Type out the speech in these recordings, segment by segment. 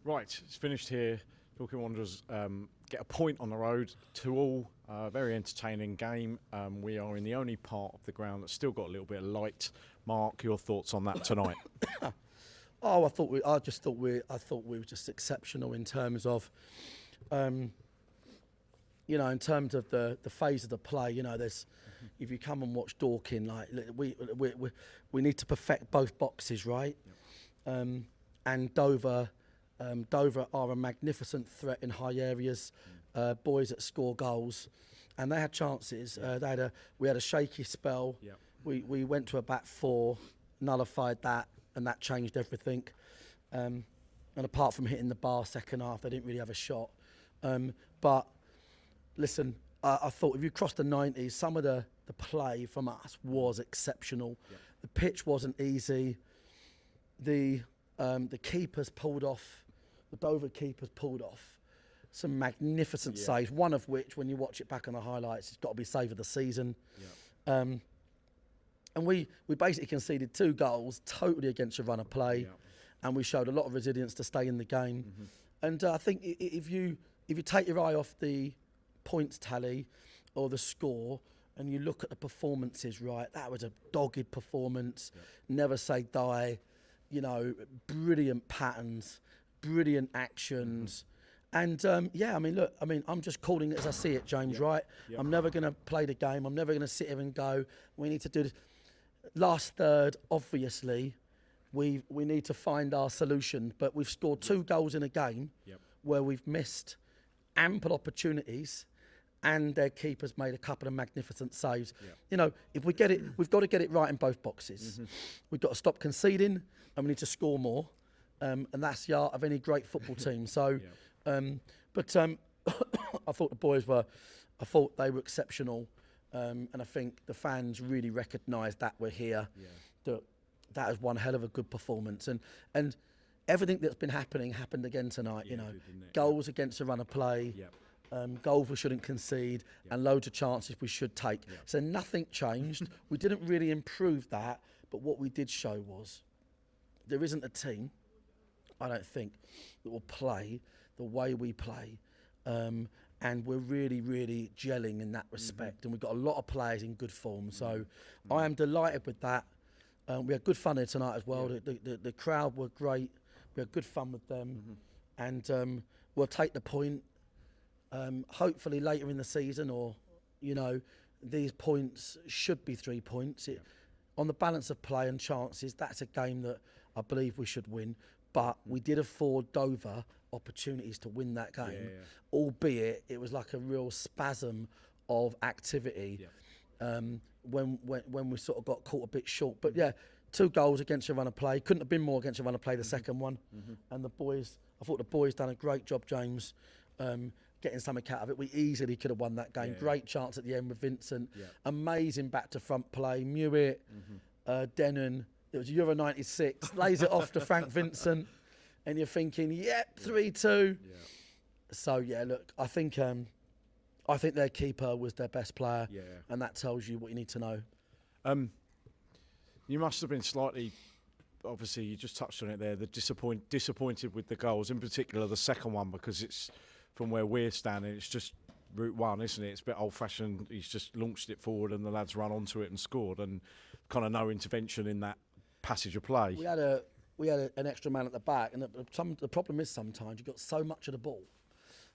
Right, it's finished here. Dorking Wanderers get a point on the road, 2-2. Very entertaining game. We are in the only part of the ground that's still got a little bit of light. Mark, your thoughts on that tonight? I thought we were just exceptional in terms of, in terms of the phase of the play. There's, if you come and watch Dorking, like we need to perfect both boxes, right? Yep. And Dover are a magnificent threat in high areas. Boys that score goals, and they had chances. We had a shaky spell. Yep. We went to a back four, nullified that, and that changed everything. And apart from hitting the bar second half, they didn't really have a shot. But listen, I thought if you crossed the 90s, some of the play from us was exceptional. Yep. The pitch wasn't easy. The keepers pulled off. The Dover keepers pulled off some magnificent saves, one of which, when you watch it back on the highlights, it's got to be save of the season. Yep. And we basically conceded 2 goals totally against a run of play, and we showed a lot of resilience to stay in the game. Mm-hmm. And I think if you take your eye off the points tally or the score and you look at the performances, right, that was a dogged performance, never say die, brilliant patterns, brilliant actions. Mm-hmm. And I'm just calling it as I see it, James, right? Yep. I'm never going to play the game. I'm never going to sit here and go, we need to do this. Last third, obviously, we need to find our solution. But we've scored 2 goals in a game where we've missed ample opportunities, and their keeper's made a couple of magnificent saves. Yep. If we get it, we've got to get it right in both boxes. Mm-hmm. We've got to stop conceding, and we need to score more. And that's the art of any great football team. So, I thought the boys were, they were exceptional. And I think the fans really recognised that we're here. Yeah. That is one hell of a good performance, and everything that's been happened again tonight. Goals against a run of play, goals we shouldn't concede, and loads of chances we should take. So nothing changed. We didn't really improve that, but what we did show was there isn't a team, I don't think, that will play the way we play. And we're really, really gelling in that respect. And we've got a lot of players in good form. So I am delighted with that. We had good fun here tonight as well. Yeah. The crowd were great. We had good fun with them. Mm-hmm. And we'll take the point, hopefully later in the season, or, these points should be 3 points. On the balance of play and chances, that's a game that I believe we should win. But we did afford Dover opportunities to win that game, albeit it was like a real spasm of activity when we sort of got caught a bit short. But 2 goals against a run of play. Couldn't have been more against a run of play, the second one. Mm-hmm. And I thought the boys done a great job, James, getting something out of it. We easily could have won that game. Great chance at the end with Vincent. Amazing back to front play. Mewett, Denon. It was Euro 96. Lays it off to Frank Vincent. And you're thinking, 3-2. Yeah. So, look, I think their keeper was their best player. Yeah. And that tells you what you need to know. You must have been slightly, obviously, you just touched on it there, disappointed with the goals, in particular the second one, because it's, from where we're standing, it's just route one, isn't it? It's a bit old-fashioned. He's just launched it forward and the lads run onto it and scored, and kind of no intervention in that passage of play. We had an extra man at the back, and the problem is sometimes you've got so much of the ball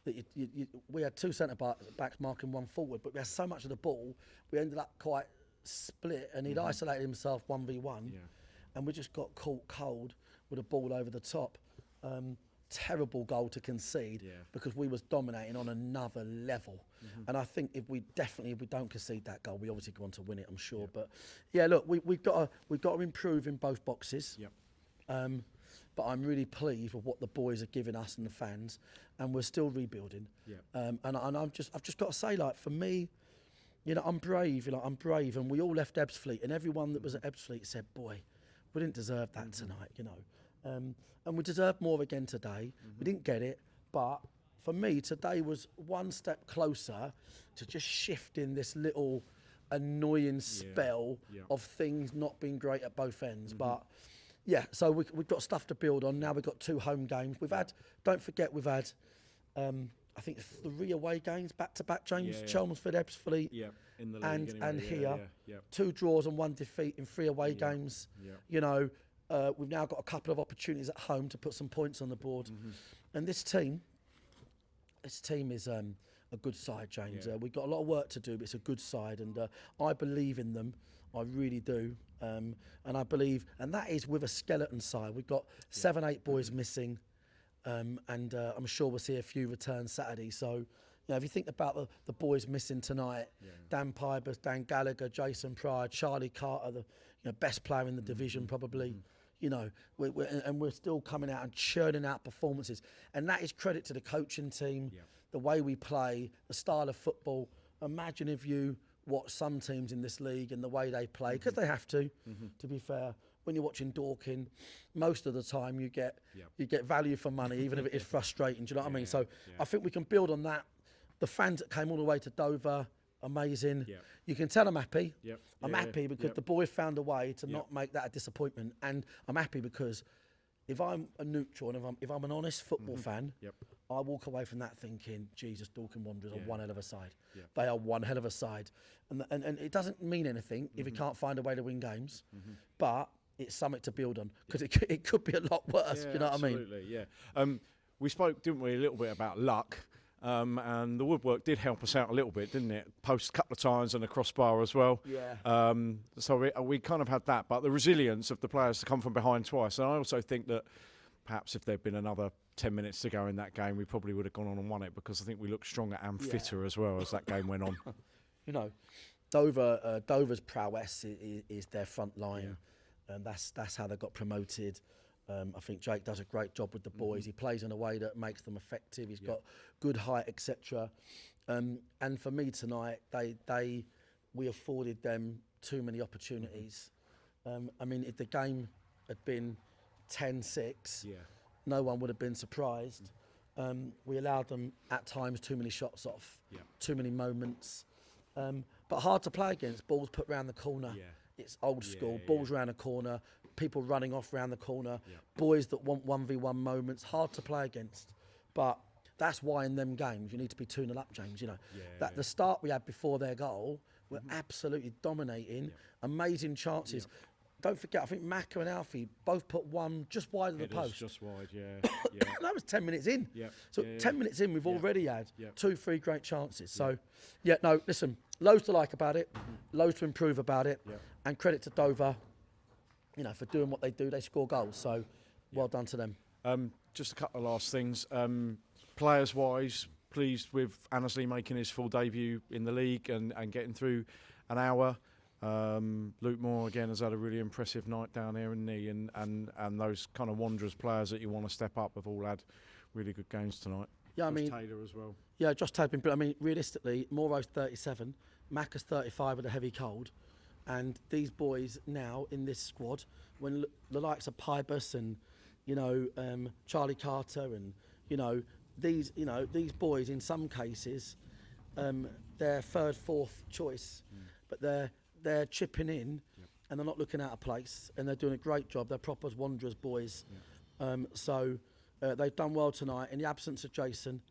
that we had 2 centre-backs marking 1 forward, but we had so much of the ball, we ended up quite split, and he'd isolated himself 1v1, and we just got caught cold with a ball over the top. Terrible goal to concede because we was dominating on another level. Mm-hmm. And I think if we don't concede that goal, we obviously go on to win it, I'm sure. But look, we've got to improve in both boxes. Yep. But I'm really pleased with what the boys are giving us and the fans, and we're still rebuilding. Yeah. And I've just got to say, like, for me, I'm brave. I'm brave, and we all left Ebbsfleet, and everyone that was at Ebbsfleet said, "Boy, we didn't deserve that tonight," and we deserved more again today. We didn't get it, but for me, today was one step closer to just shifting this little annoying spell of things not being great at both ends. But So we've got stuff to build on. Now we've got 2 home games. Don't forget, we've had, I think 3 away games back to back. James, Chelmsford, Ebbsfleet, in the league and here, yeah. 2 draws and 1 defeat in 3 away games. Yeah. You know, we've now got a couple of opportunities at home to put some points on the board, and this team is a good side, James. Yeah. We've got a lot of work to do, but it's a good side, and I believe in them. I really do. And I believe, and that is with a skeleton side. We've got 7, 8 boys missing, and I'm sure we'll see a few return Saturday. So, you know, if you think about the boys missing tonight, Dan Pybus, Dan Gallagher, Jason Pryor, Charlie Carter, the best player in the division probably. You know, we're still coming out and churning out performances, and that is credit to the coaching team, the way we play, the style of football. Imagine if you watch some teams in this league and the way they play, because they have to be fair. When you're watching Dorking, most of the time you get value for money, even if it is frustrating. Do you know what I mean? So I think we can build on that. The fans that came all the way to Dover, amazing. You can tell I'm happy. I'm happy because the boys found a way to not make that a disappointment, and I'm happy because if I'm a neutral and if I'm an honest football fan, I walk away from that thinking, Jesus, Dorking Wanderers are one hell of a side. They are one hell of a side, and it doesn't mean anything if you can't find a way to win games, but it's something to build on because it could be a lot worse. You know what I mean? Absolutely, yeah. We spoke, didn't we, a little bit about luck. And the woodwork did help us out a little bit, didn't it? Post a couple of times and a crossbar as well. So we kind of had that, but the resilience of the players to come from behind twice. And I also think that perhaps if there'd been another 10 minutes to go in that game, we probably would have gone on and won it, because I think we looked stronger and fitter as well as that game went on. You know, Dover's prowess is their front line, and that's how they got promoted. I think Jake does a great job with the boys. He plays in a way that makes them effective. He's got good height, etc. And for me tonight, we afforded them too many opportunities. I mean, if the game had been 10-6, no one would have been surprised. We allowed them at times too many shots off, too many moments. But hard to play against. Balls put round the corner. It's old school. Balls round the corner. People running off round the corner. Boys that want 1v1 moments. Hard to play against. But that's why in them games you need to be 2-0 up, James. You know, the start we had before their goal, we're absolutely dominating. Amazing chances. Don't forget, I think Macca and Alfie both put one just wide of the post. Just wide, That was 10 minutes in. 10 minutes in, we've already had 2-3 great chances. So, listen, loads to like about it, loads to improve about it, and credit to Dover, you know, for doing what they do. They score goals, so well done to them. Just a couple of last things. Players-wise, pleased with Annesley making his full debut in the league and getting through an hour. Luke Moore again has had a really impressive night down here, hasn't he? And those kind of Wanderers players that you want to step up have all had really good games tonight. Yeah, Josh Taylor as well. Yeah, Josh Taylor. But I mean, realistically, Morrow's 37, Macca's 35 with a heavy cold, and these boys now in this squad, when the likes of Pybus and Charlie Carter and these boys in some cases, they're third, fourth choice, but they're chipping in, and they're not looking out of place, and they're doing a great job. They're proper Wanderers boys. So they've done well tonight. In the absence of Jason,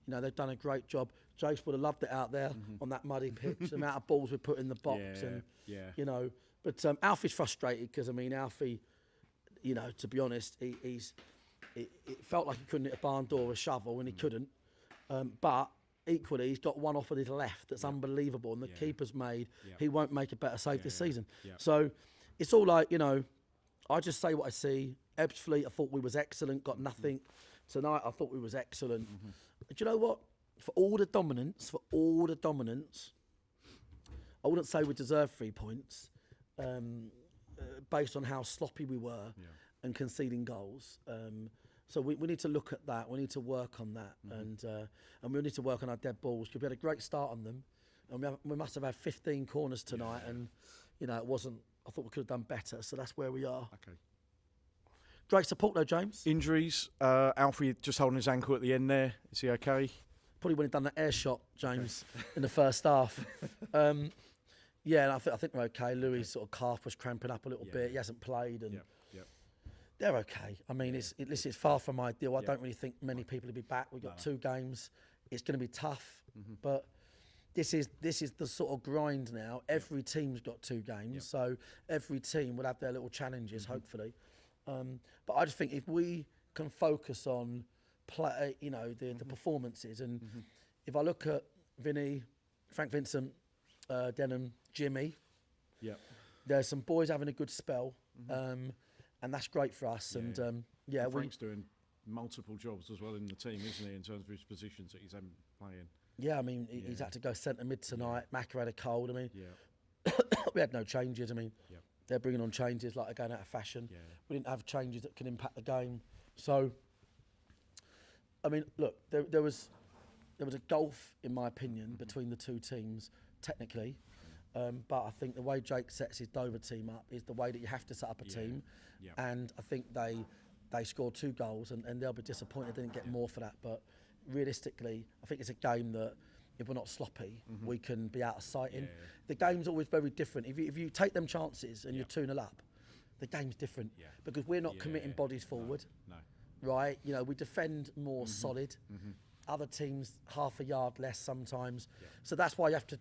they've done a great job. Jace would have loved it out there on that muddy pitch. The amount of balls we put in the box, But Alfie's frustrated because Alfie, to be honest, it felt like he couldn't hit a barn door with a shovel, and he couldn't. But equally, he's got one off on his left that's unbelievable, and the keeper's made. He won't make a better save this season. So it's all like, I just say what I see. Ebbsfleet, I thought we was excellent, got nothing. Tonight, I thought we was excellent. Do you know what? For all the dominance, I wouldn't say we deserved 3 points based on how sloppy we were and conceding goals. So we need to look at that. We need to work on that, and we need to work on our dead balls, because we had a great start on them, and we must have had 15 corners tonight, and it wasn't. I thought we could have done better. So that's where we are. Okay. Great support though, James. Injuries. Alfie just holding his ankle at the end there. Is he okay? Probably when he done that air shot, James, in the first half. And I think we're okay. Louis' sort of calf was cramping up a little bit. He hasn't played, and They're okay. I mean, listen, it's far from ideal. I Yeah. don't really think many people will be back. We've got 2 games. It's going to be tough, Mm-hmm. but this is the sort of grind now. Every team's got 2 games, so every team will have their little challenges, Mm-hmm. hopefully. But I just think if we can focus on play, the Mm-hmm. performances, and if I look at Vinny, Frank Vincent, Denham, Jimmy, Yeah. there's some boys having a good spell, and that's great for us. Mm-hmm. Yeah. And And Frank's doing multiple jobs as well in the team, isn't he, in terms of his positions that he's playing? I mean, he's had to go centre mid tonight. Macca had a cold. I mean, Yeah. we had no changes. I mean, Yeah. they're bringing on changes like they're going out of fashion. Yeah. We didn't have changes that can impact the game. So, I mean, look, there was a gulf, in my opinion, between the 2 teams technically. But I think the way Jake sets his Dover team up is the way that you have to set up a team. Yeah. And I think they scored 2 goals, and they'll be disappointed they didn't get more for that. But realistically, I think it's a game that if we're not sloppy, we can be out of sight in. Yeah. The game's always very different. If you take them chances and you're 2-0 up, the game's different Yeah. because we're not Yeah. committing bodies forward, No. right? We defend more solid. Other teams half a yard less sometimes. Yeah. So that's why you have to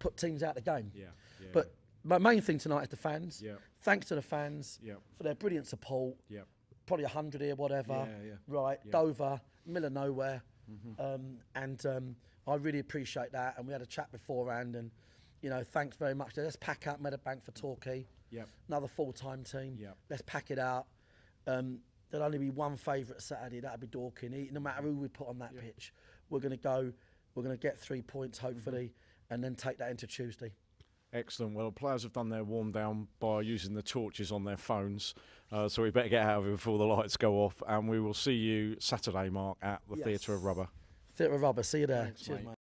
put teams out of the game. Yeah. Yeah. But my main thing tonight is the fans. Yeah. Thanks to the fans Yeah. for their brilliant support. Yeah. Probably 100 here, whatever. Yeah. Right, Yeah. Dover, middle of nowhere. And I really appreciate that. And we had a chat beforehand, and thanks very much. Let's pack out Meadowbank for Torquay. Yeah. Another full-time team. Yeah. Let's pack it out. There'll only be one favourite Saturday. That'll be Dorking. No matter who we put on that pitch, we're going to go. We're going to get 3 points, hopefully, and then take that into Tuesday. Excellent. Well, players have done their warm down by using the torches on their phones, so we better get out of it before the lights go off. And we will see you Saturday, Mark, at the Yes. Theatre of Rubber. Theatre of Rubber. See you there. Thanks, Cheers, mate. mate.